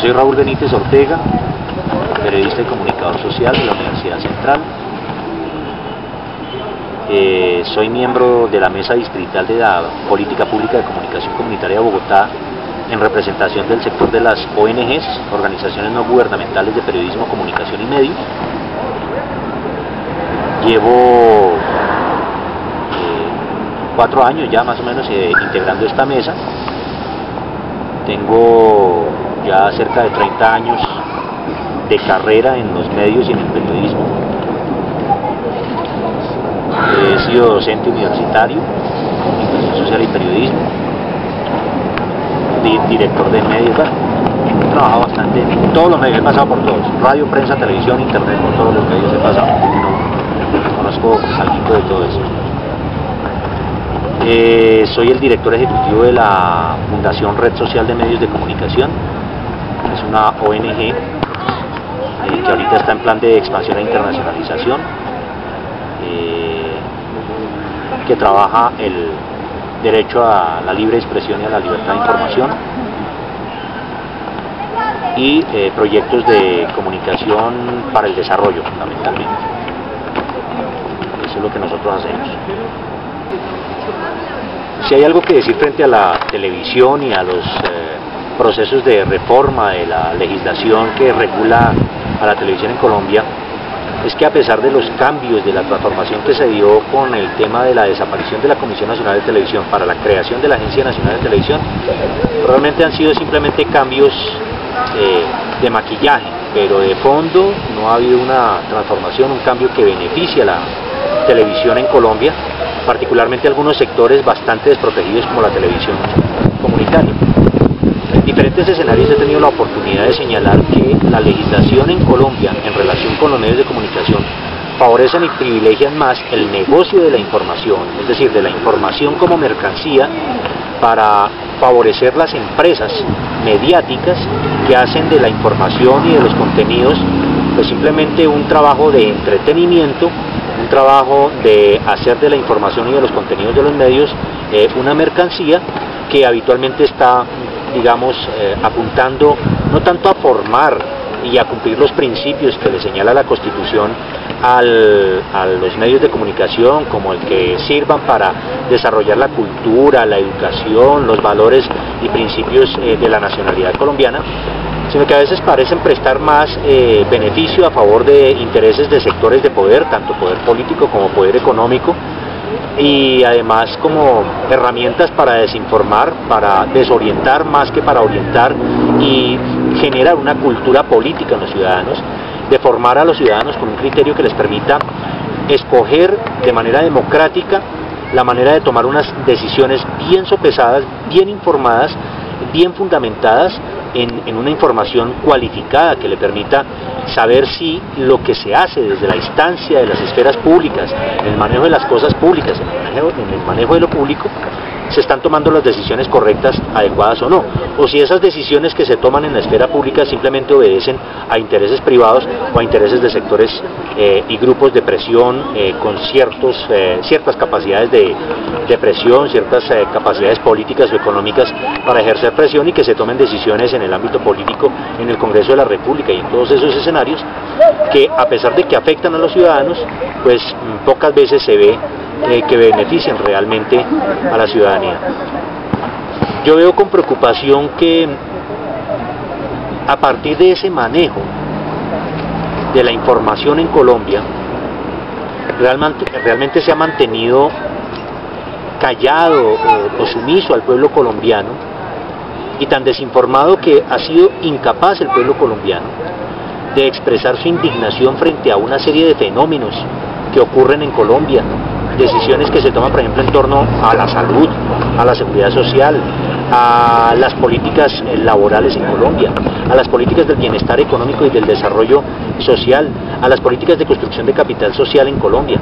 soy Raúl Benítez Ortega, periodista y comunicador social de la Universidad Central. Soy miembro de la Mesa Distrital de la Política Pública de Comunicación Comunitaria de Bogotá en representación del sector de las ONGs, Organizaciones No Gubernamentales de Periodismo, Comunicación y Medios. Llevo 4 años ya más o menos integrando esta mesa. Tengo ya cerca de 30 años de carrera en los medios y en el periodismo. He sido docente universitario en comunicación social y periodismo, director de medios. He trabajado bastante en todos los medios, he pasado por todos: radio, prensa, televisión, internet, por todos los medios he pasado. Conozco algo de todo eso. Soy el director ejecutivo de la Fundación Red Social de Medios de Comunicación. Es una ONG que ahorita está en plan de expansión e internacionalización, que trabaja el derecho a la libre expresión y a la libertad de información y proyectos de comunicación para el desarrollo, fundamentalmente. Eso es lo que nosotros hacemos. Si hay algo que decir frente a la televisión y a los procesos de reforma de la legislación que regula a la televisión en Colombia, es que a pesar de los cambios, de la transformación que se dio con el tema de la desaparición de la Comisión Nacional de Televisión para la creación de la Agencia Nacional de Televisión, realmente han sido simplemente cambios de maquillaje, pero de fondo no ha habido una transformación, un cambio que beneficie a la televisión en Colombia, particularmente algunos sectores bastante desprotegidos como la televisión comunitaria. En diferentes escenarios he tenido la oportunidad de señalar que la legislación en Colombia en relación con los medios de comunicación favorecen y privilegian más el negocio de la información, es decir, de la información como mercancía, para favorecer las empresas mediáticas que hacen de la información y de los contenidos pues simplemente un trabajo de entretenimiento, un trabajo de hacer de la información y de los contenidos de los medios una mercancía que habitualmente está, digamos, apuntando no tanto a formar y a cumplir los principios que le señala la Constitución a los medios de comunicación, como el que sirvan para desarrollar la cultura, la educación, los valores y principios de la nacionalidad colombiana, sino que a veces parecen prestar más beneficio a favor de intereses de sectores de poder, tanto poder político como poder económico, y además como herramientas para desinformar, para desorientar más que para orientar, y generar una cultura política en los ciudadanos, de formar a los ciudadanos con un criterio que les permita escoger de manera democrática la manera de tomar unas decisiones bien sopesadas, bien informadas, bien fundamentadas en una información cualificada que le permita saber si lo que se hace desde la instancia de las esferas públicas, en el manejo de las cosas públicas, en el manejo de lo público, se están tomando las decisiones correctas, adecuadas o no, o si esas decisiones que se toman en la esfera pública simplemente obedecen a intereses privados o a intereses de sectores y grupos de presión con ciertas capacidades de presión, ciertas capacidades políticas o económicas para ejercer presión, y que se tomen decisiones en el ámbito político, en el Congreso de la República y en todos esos escenarios que, a pesar de que afectan a los ciudadanos, pues pocas veces se ve que benefician realmente a la ciudadanía. Yo veo con preocupación que a partir de ese manejo de la información en Colombia, realmente se ha mantenido callado o sumiso al pueblo colombiano, y tan desinformado que ha sido incapaz el pueblo colombiano de expresar su indignación frente a una serie de fenómenos que ocurren en Colombia, decisiones que se toman, por ejemplo, en torno a la salud, a la seguridad social, a las políticas laborales en Colombia, a las políticas del bienestar económico y del desarrollo social, a las políticas de construcción de capital social en Colombia.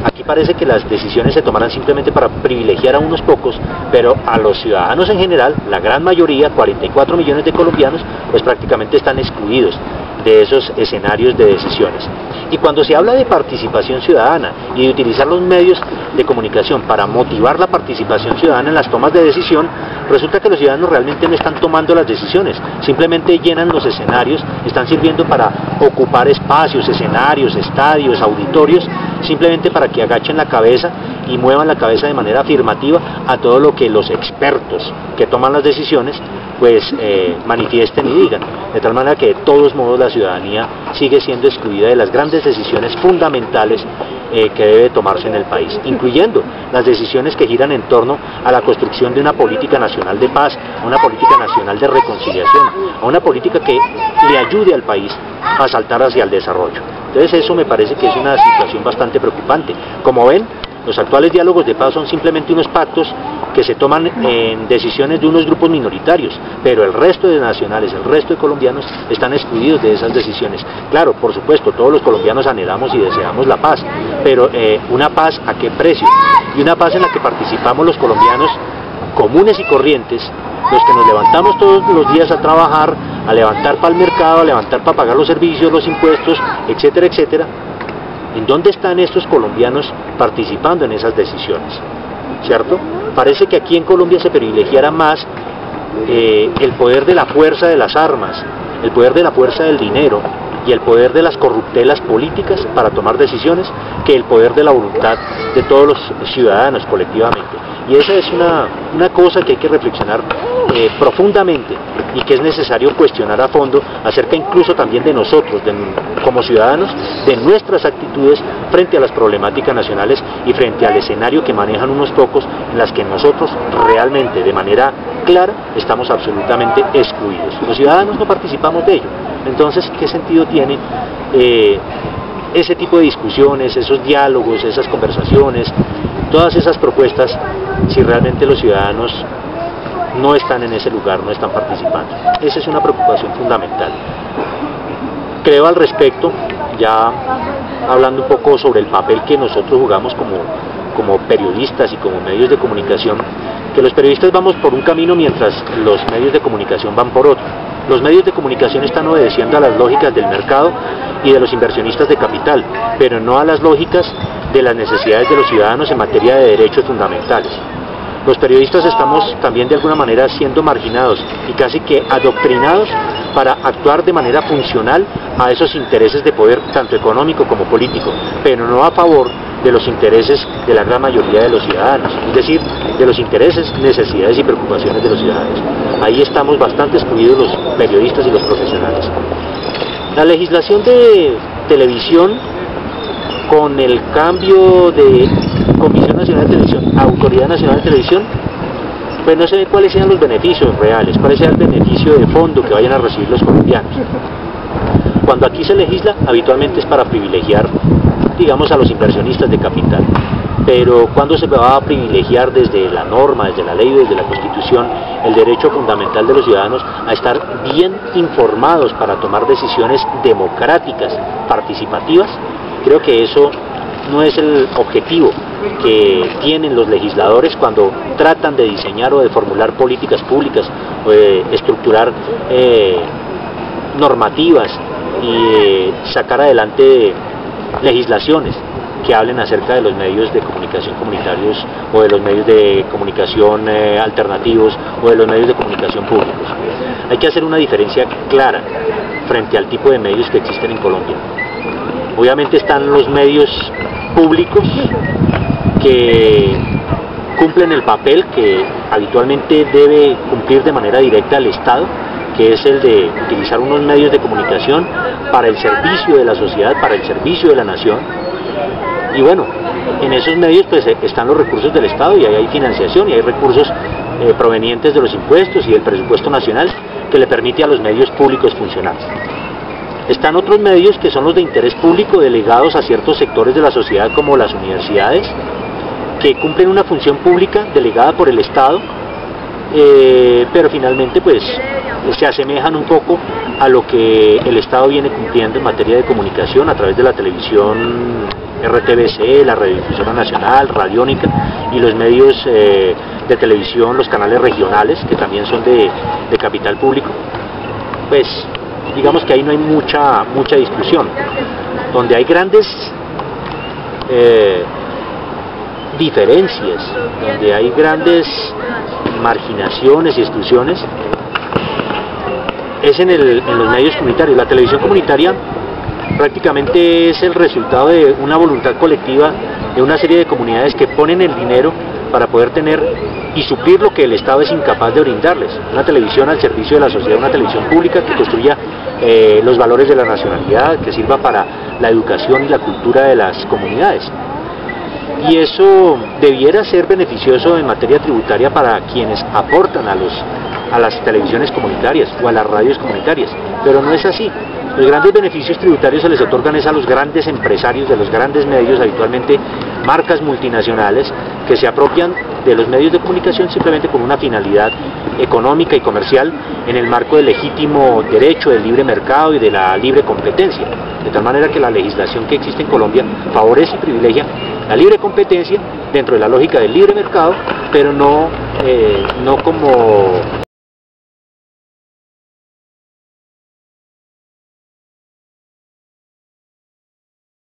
Aquí parece que las decisiones se tomarán simplemente para privilegiar a unos pocos, pero a los ciudadanos en general, la gran mayoría, 44 millones de colombianos, pues prácticamente están excluidos de esos escenarios de decisiones. Y cuando se habla de participación ciudadana y de utilizar los medios de comunicación para motivar la participación ciudadana en las tomas de decisión, resulta que los ciudadanos realmente no están tomando las decisiones, simplemente llenan los escenarios, están sirviendo para ocupar espacios, escenarios, estadios, auditorios, simplemente para que agachen la cabeza y muevan la cabeza de manera afirmativa a todo lo que los expertos que toman las decisiones pues manifiesten y digan, de tal manera que de todos modos la ciudadanía sigue siendo excluida de las grandes decisiones fundamentales que debe tomarse en el país, incluyendo las decisiones que giran en torno a la construcción de una política nacional de paz, a una política nacional de reconciliación, a una política que le ayude al país a saltar hacia el desarrollo. Entonces eso me parece que es una situación bastante preocupante. Como ven, los actuales diálogos de paz son simplemente unos pactos que se toman en decisiones de unos grupos minoritarios, pero el resto de nacionales, el resto de colombianos están excluidos de esas decisiones. Claro, por supuesto, todos los colombianos anhelamos y deseamos la paz, pero una paz ¿a qué precio? Y una paz en la que participamos los colombianos comunes y corrientes, los que nos levantamos todos los días a trabajar, a levantar para el mercado, a levantar para pagar los servicios, los impuestos, etcétera, etcétera. ¿En dónde están estos colombianos participando en esas decisiones? ¿Cierto? Parece que aquí en Colombia se privilegiara más el poder de la fuerza de las armas, el poder de la fuerza del dinero y el poder de las corruptelas políticas para tomar decisiones que el poder de la voluntad de todos los ciudadanos colectivamente. Y esa es una cosa que hay que reflexionar profundamente y que es necesario cuestionar a fondo acerca incluso también de nosotros, como ciudadanos, de nuestras actitudes frente a las problemáticas nacionales y frente al escenario que manejan unos pocos, en las que nosotros realmente, de manera clara, estamos absolutamente excluidos. Los ciudadanos no participamos de ello. Entonces, ¿qué sentido tiene ese tipo de discusiones, esos diálogos, esas conversaciones, todas esas propuestas, si realmente los ciudadanos no están en ese lugar, no están participando? Esa es una preocupación fundamental. Creo al respecto, ya hablando un poco sobre el papel que nosotros jugamos como periodistas y como medios de comunicación, que los periodistas vamos por un camino mientras los medios de comunicación van por otro. Los medios de comunicación están obedeciendo a las lógicas del mercado y de los inversionistas de capital, pero no a las lógicas de las necesidades de los ciudadanos en materia de derechos fundamentales. Los periodistas estamos también de alguna manera siendo marginados y casi que adoctrinados para actuar de manera funcional a esos intereses de poder, tanto económico como político, pero no a favor de los intereses de la gran mayoría de los ciudadanos, es decir, de los intereses, necesidades y preocupaciones de los ciudadanos. Ahí estamos bastante excluidos los periodistas y los profesionales. La legislación de televisión, con el cambio de Comisión Nacional de Televisión a Autoridad Nacional de Televisión, pues no sé cuáles sean los beneficios reales, cuál sea el beneficio de fondo que vayan a recibir los colombianos. Cuando aquí se legisla, habitualmente es para privilegiar, digamos, a los inversionistas de capital. Pero cuando se va a privilegiar desde la norma, desde la ley, desde la Constitución, el derecho fundamental de los ciudadanos a estar bien informados para tomar decisiones democráticas, participativas, creo que eso no es el objetivo que tienen los legisladores cuando tratan de diseñar o de formular políticas públicas o de estructurar normativas y sacar adelante legislaciones que hablen acerca de los medios de comunicación comunitarios o de los medios de comunicación alternativos o de los medios de comunicación públicos. Hay que hacer una diferencia clara frente al tipo de medios que existen en Colombia. Obviamente están los medios públicos que cumplen el papel que habitualmente debe cumplir de manera directa el Estado, que es el de utilizar unos medios de comunicación para el servicio de la sociedad, para el servicio de la nación. Y bueno, en esos medios pues están los recursos del Estado y ahí hay financiación y hay recursos provenientes de los impuestos y del presupuesto nacional que le permite a los medios públicos funcionar. Están otros medios que son los de interés público delegados a ciertos sectores de la sociedad como las universidades, que cumplen una función pública delegada por el Estado, pero finalmente pues se asemejan un poco a lo que el Estado viene cumpliendo en materia de comunicación a través de la televisión RTBC, la Radiodifusora Nacional, Radiónica y los medios de televisión, los canales regionales que también son de capital público. Pues digamos que ahí no hay mucha discusión. Donde hay grandes diferencias, donde hay grandes marginaciones y exclusiones, es en los medios comunitarios. La televisión comunitaria prácticamente es el resultado de una voluntad colectiva de una serie de comunidades que ponen el dinero para poder tener y suplir lo que el Estado es incapaz de brindarles. Una televisión al servicio de la sociedad, una televisión pública que construya los valores de la nacionalidad, que sirva para la educación y la cultura de las comunidades. Y eso debiera ser beneficioso en materia tributaria para quienes aportan a las televisiones comunitarias o a las radios comunitarias, pero no es así. Los grandes beneficios tributarios se les otorgan a los grandes empresarios de los grandes medios, habitualmente marcas multinacionales, que se apropian de los medios de comunicación simplemente con una finalidad económica y comercial en el marco del legítimo derecho del libre mercado y de la libre competencia. De tal manera que la legislación que existe en Colombia favorece y privilegia la libre competencia dentro de la lógica del libre mercado, pero no como